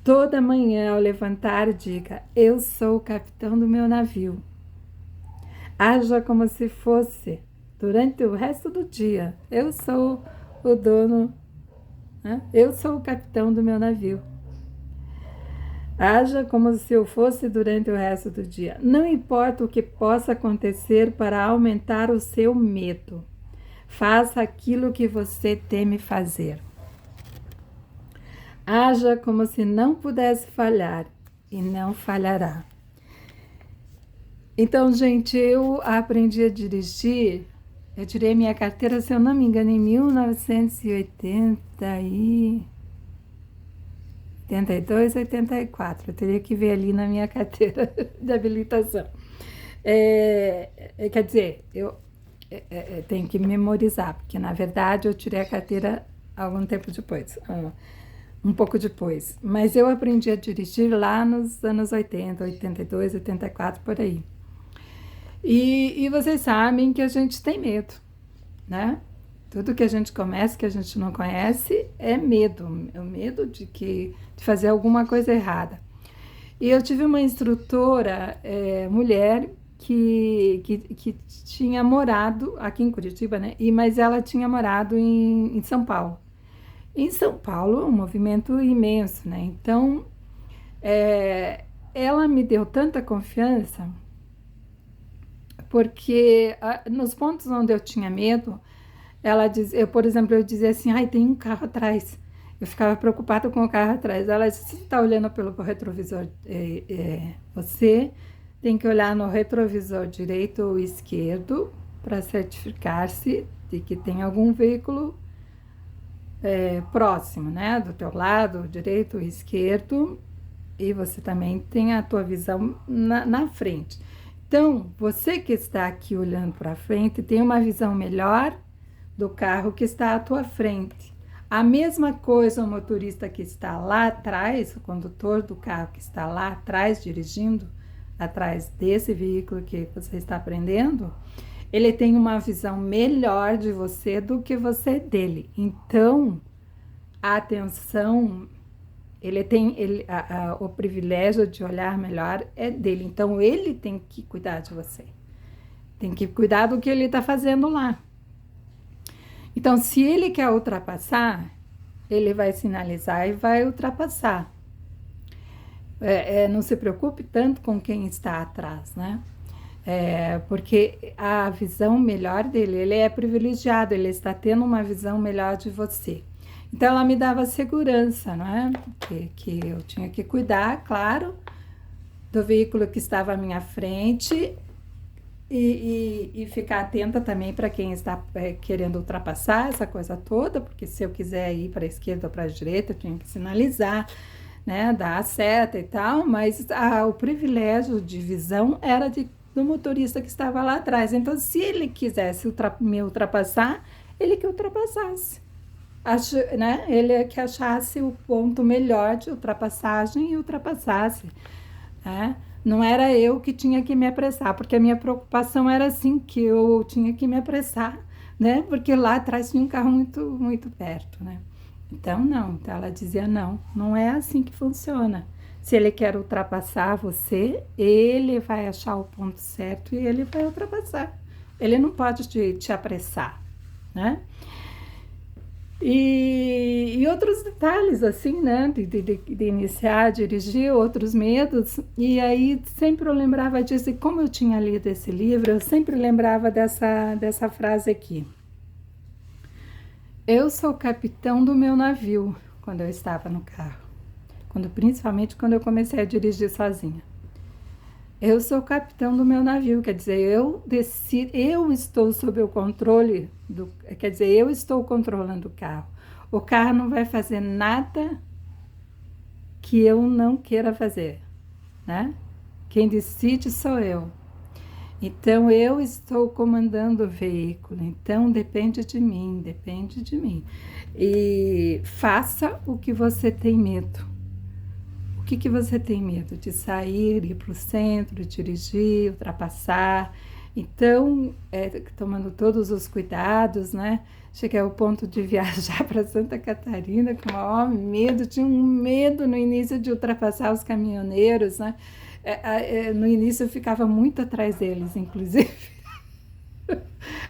Toda manhã, ao levantar, diga: eu sou o capitão do meu navio. Haja como se fosse durante o resto do dia. Eu sou o dono, né? Eu sou o capitão do meu navio. Haja como se eu fosse durante o resto do dia. Não importa o que possa acontecer para aumentar o seu medo. Faça aquilo que você teme fazer. Haja como se não pudesse falhar e não falhará. Então, gente, eu aprendi a dirigir Eu tirei minha carteira, se eu não me engano, em 1982, 84. Eu teria que ver ali na minha carteira de habilitação. Quer dizer, eu tenho que memorizar, porque na verdade eu tirei a carteira algum tempo depois, um pouco depois. Mas eu aprendi a dirigir lá nos anos 80, 82, 84, por aí. E vocês sabem que a gente tem medo, né? Tudo que a gente começa, que a gente não conhece, é medo. É o medo de fazer alguma coisa errada. E eu tive uma instrutora, mulher, que tinha morado aqui em Curitiba, né? Mas ela tinha morado em São Paulo. Em São Paulo, um movimento imenso, né? Então, ela me deu tanta confiança, porque nos pontos onde eu tinha medo, por exemplo, eu dizia assim, ai, tem um carro atrás. Eu ficava preocupada com o carro atrás. Ela disse, você está olhando pelo retrovisor, você tem que olhar no retrovisor direito ou esquerdo para certificar-se de que tem algum veículo próximo, né? Do teu lado, direito ou esquerdo, e você também tem a tua visão na frente. Então, você que está aqui olhando para frente tem uma visão melhor do carro que está à tua frente. A mesma coisa o motorista que está lá atrás, o condutor do carro que está lá atrás, dirigindo atrás desse veículo que você está aprendendo, ele tem uma visão melhor de você do que você dele. Então, a atenção, o privilégio de olhar melhor é dele. Então, ele tem que cuidar de você. Tem que cuidar do que ele está fazendo lá. Então, se ele quer ultrapassar, ele vai sinalizar e vai ultrapassar. Não se preocupe tanto com quem está atrás, né? Porque a visão melhor dele, ele é privilegiado, ele está tendo uma visão melhor de você. Então, ela me dava segurança, não é? Que eu tinha que cuidar, claro, do veículo que estava à minha frente e ficar atenta também para quem está querendo ultrapassar essa coisa toda, porque se eu quiser ir para a esquerda ou para a direita, eu tinha que sinalizar, né, dar a seta e tal, mas o privilégio de visão era do motorista que estava lá atrás. Então, se ele quisesse me ultrapassar, ele que ultrapassasse. Né? Ele que achasse o ponto melhor de ultrapassagem e ultrapassasse, né? Não era eu que tinha que me apressar, porque a minha preocupação era assim, que eu tinha que me apressar, né? Porque lá atrás tinha um carro muito, muito perto, né? Então, não. Então, ela dizia, não é assim que funciona. Se ele quer ultrapassar você, ele vai achar o ponto certo e ele vai ultrapassar. Ele não pode te apressar, né? E outros detalhes, assim, né, de iniciar a dirigir, outros medos, e aí sempre eu lembrava disso, e como eu tinha lido esse livro, eu sempre lembrava dessa frase aqui. Eu sou o capitão do meu navio, quando eu estava no carro, principalmente quando eu comecei a dirigir sozinha. Eu sou o capitão do meu navio, quer dizer, eu estou sob o controle, quer dizer, eu estou controlando o carro. O carro não vai fazer nada que eu não queira fazer, né? Quem decide sou eu. Então, eu estou comandando o veículo, então depende de mim. E faça o que você tem medo. O que você tem medo? De sair, ir para o centro, dirigir, ultrapassar. Então, tomando todos os cuidados, né? Cheguei ao ponto de viajar para Santa Catarina com o maior medo. Tinha um medo no início de ultrapassar os caminhoneiros, né? No início eu ficava muito atrás deles, inclusive,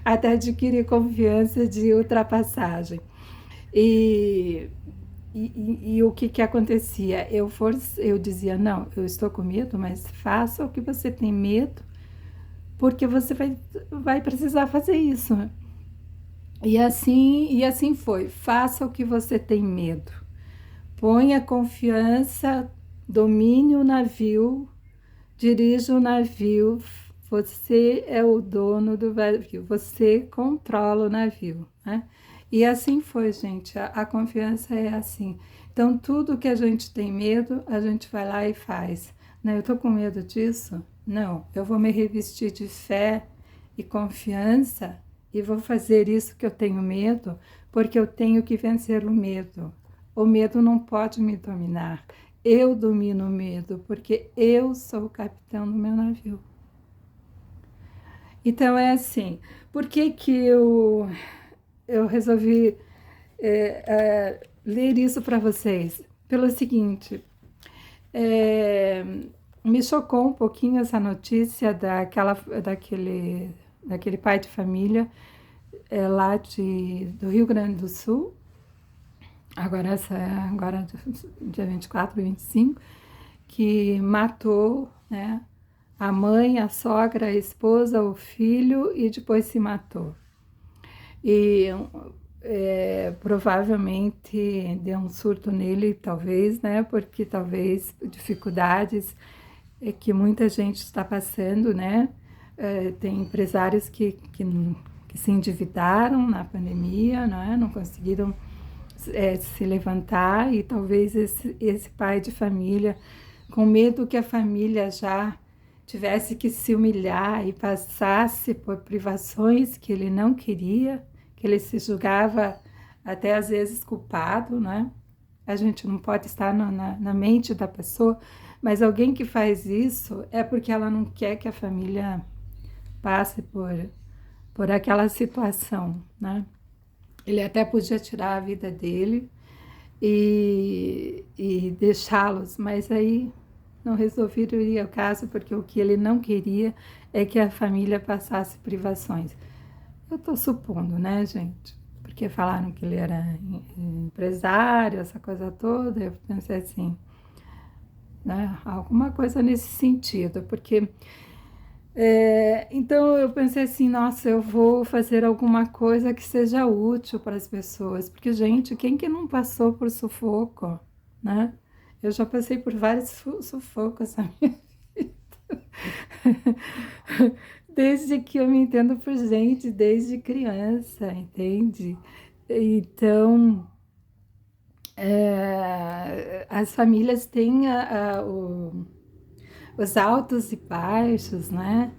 até adquirir confiança de ultrapassagem. E o que acontecia? Eu dizia, não, eu estou com medo, mas faça o que você tem medo, porque você vai precisar fazer isso. E assim foi, faça o que você tem medo. Ponha confiança, domine o navio, dirija o navio, você é o dono do navio, você controla o navio, né? E assim foi, gente, a confiança é assim. Então, tudo que a gente tem medo, a gente vai lá e faz. Né? Eu tô com medo disso? Não, eu vou me revestir de fé e confiança e vou fazer isso que eu tenho medo, porque eu tenho que vencer o medo. O medo não pode me dominar. Eu domino o medo, porque eu sou o capitão do meu navio. Então é assim, por que que eu resolvi ler isso para vocês? Pelo seguinte, é, me chocou um pouquinho essa notícia daquele pai de família lá do Rio Grande do Sul, agora dia 24 e 25, que matou, né, a mãe, a sogra, a esposa, o filho e depois se matou. E provavelmente deu um surto nele, talvez, né? Porque talvez dificuldades que muita gente está passando, né? Tem empresários que se endividaram na pandemia, né? Não conseguiram se levantar e talvez esse pai de família, com medo que a família já tivesse que se humilhar e passasse por privações que ele não queria, que ele se julgava até às vezes culpado, né? A gente não pode estar na mente da pessoa, mas alguém que faz isso é porque ela não quer que a família passe por aquela situação, né? Ele até podia tirar a vida dele e deixá-los, mas aí não resolveria o caso, porque o que ele não queria é que a família passasse privações. Eu estou supondo, né, gente? Porque falaram que ele era empresário, essa coisa toda. Eu pensei assim, né? Alguma coisa nesse sentido, porque. Então eu pensei assim, nossa, eu vou fazer alguma coisa que seja útil para as pessoas, porque, gente, quem que não passou por sufoco, né? Eu já passei por vários sufocos na minha vida. Desde que eu me entendo por gente, desde criança, entende? Então, as famílias têm os altos e baixos, né?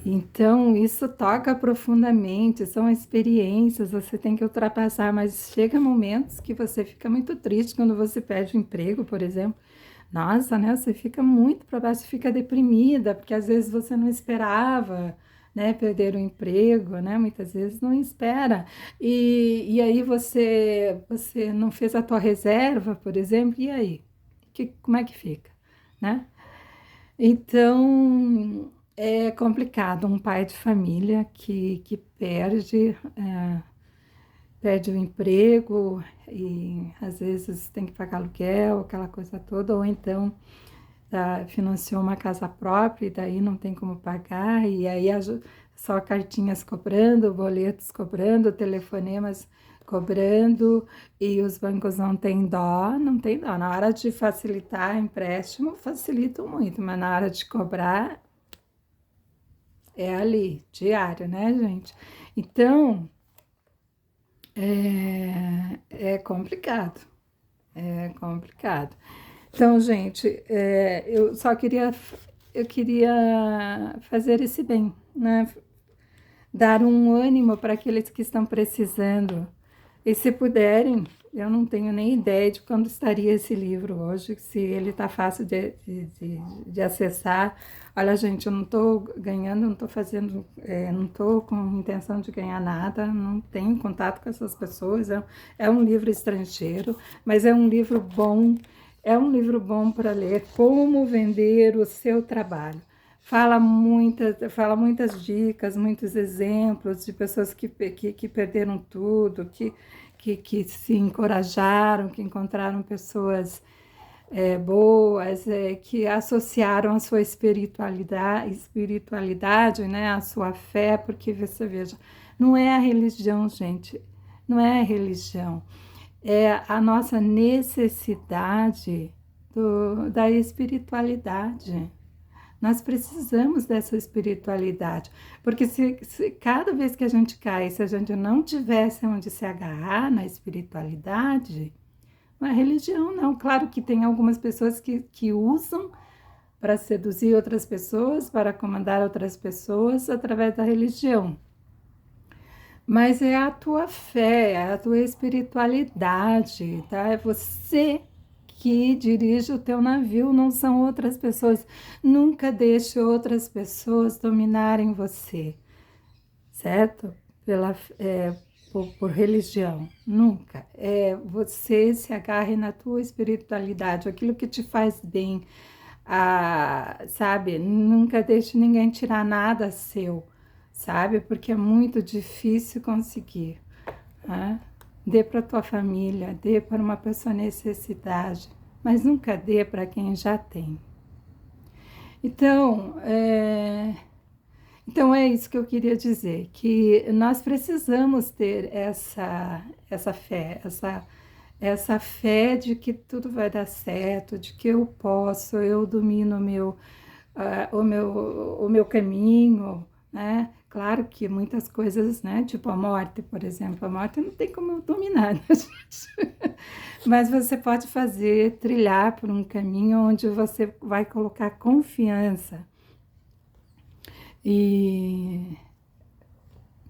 Então, isso toca profundamente, são experiências, você tem que ultrapassar, mas chega momentos que você fica muito triste quando você perde o emprego, por exemplo. Nossa, né? Você fica muito para baixo, fica deprimida, porque às vezes você não esperava, né, perder o emprego, né? Muitas vezes não espera. E aí você não fez a tua reserva, por exemplo, e aí? Como é que fica, né? Então, é complicado um pai de família que perde o emprego e às vezes tem que pagar aluguel, aquela coisa toda, ou então financiou uma casa própria e daí não tem como pagar, e aí só cartinhas cobrando, boletos cobrando, telefonemas cobrando, e os bancos não têm dó, não tem dó. Na hora de facilitar empréstimo, facilitam muito, mas na hora de cobrar, é ali, diário, né, gente? Então, é complicado, é complicado. Então, gente, eu queria fazer esse bem, né? Dar um ânimo para aqueles que estão precisando. E se puderem, eu não tenho nem ideia de quando estaria esse livro hoje, se ele está fácil de acessar. Olha, gente, eu não estou ganhando, não estou fazendo, não estou com intenção de ganhar nada, não tenho contato com essas pessoas. É um livro estrangeiro, mas é um livro bom. É um livro bom para ler. Como vender o seu trabalho. Fala muitas dicas, muitos exemplos de pessoas que perderam tudo, que se encorajaram, que encontraram pessoas boas, que associaram a sua espiritualidade, né, a sua fé, porque você veja, não é a religião, gente, não é a religião, é a nossa necessidade da espiritualidade. Nós precisamos dessa espiritualidade, porque se cada vez que a gente cai, se a gente não tivesse onde se agarrar na espiritualidade, não é religião, não. Claro que tem algumas pessoas que usam para seduzir outras pessoas, para comandar outras pessoas através da religião. Mas é a tua fé, é a tua espiritualidade, tá? É você que dirige o teu navio, não são outras pessoas. Nunca deixe outras pessoas dominarem você, certo? Por religião, nunca. Você se agarre na tua espiritualidade, aquilo que te faz bem, sabe? Nunca deixe ninguém tirar nada seu, sabe? Porque é muito difícil conseguir. Tá? Dê para tua família, dê para uma pessoa necessidade, mas nunca dê para quem já tem. Então, é isso que eu queria dizer, que nós precisamos ter essa fé, essa fé de que tudo vai dar certo, de que eu posso, eu domino o meu caminho, né? Claro que muitas coisas, né? Tipo a morte, por exemplo, a morte não tem como dominar, né, gente? Mas você pode trilhar por um caminho onde você vai colocar confiança e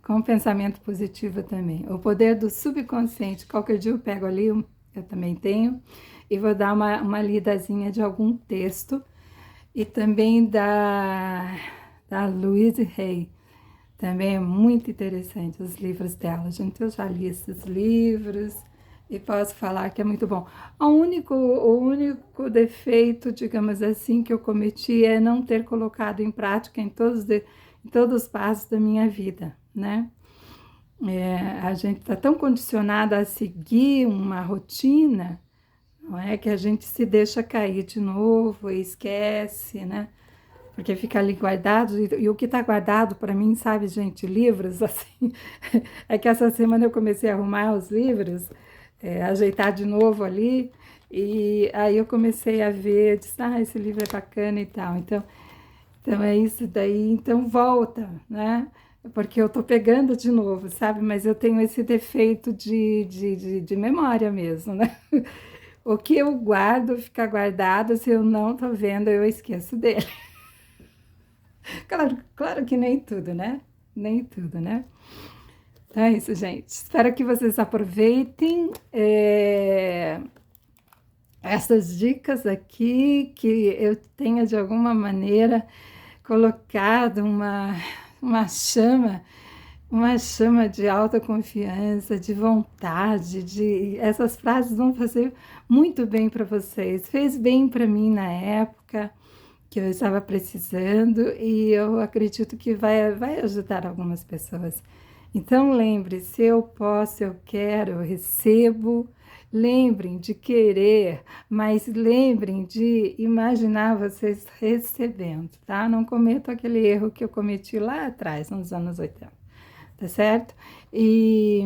com pensamento positivo também. O poder do subconsciente, qualquer dia eu pego ali, eu também tenho, e vou dar uma lidazinha de algum texto, e também da Louise Hay. Também é muito interessante os livros dela, gente. Eu já li esses livros e posso falar que é muito bom. O único defeito, digamos assim, que eu cometi é não ter colocado em prática em todos os passos da minha vida, né? A gente está tão condicionada a seguir uma rotina, não é? Que a gente se deixa cair de novo e esquece, né? Porque fica ali guardado, e o que está guardado para mim, sabe, gente, livros, assim, é que essa semana eu comecei a arrumar os livros, ajeitar de novo ali, e aí eu comecei a ver, disse, esse livro é bacana e tal, então é isso daí, então volta, né, porque eu tô pegando de novo, sabe, mas eu tenho esse defeito de memória mesmo, né, o que eu guardo fica guardado, se eu não tô vendo, eu esqueço dele. Claro que nem tudo, né? Nem tudo, né? Então é isso, gente. Espero que vocês aproveitem essas dicas aqui, que eu tenha de alguma maneira colocado uma chama de autoconfiança, de vontade, essas frases vão fazer muito bem para vocês. Fez bem para mim na época que eu estava precisando, e eu acredito que vai ajudar algumas pessoas. Então, lembre-se, eu posso, eu quero, eu recebo. Lembrem de querer, mas lembrem de imaginar vocês recebendo, tá? Não cometam aquele erro que eu cometi lá atrás, nos anos 80, tá certo? E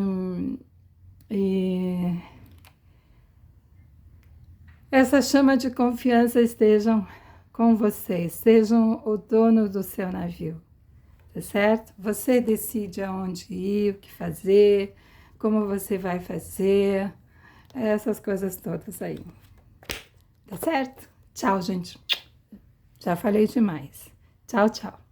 essa chama de confiança estejam com vocês, sejam o dono do seu navio, tá certo? Você decide aonde ir, o que fazer, como você vai fazer, essas coisas todas aí, tá certo? Tchau, gente. Já falei demais. Tchau, tchau.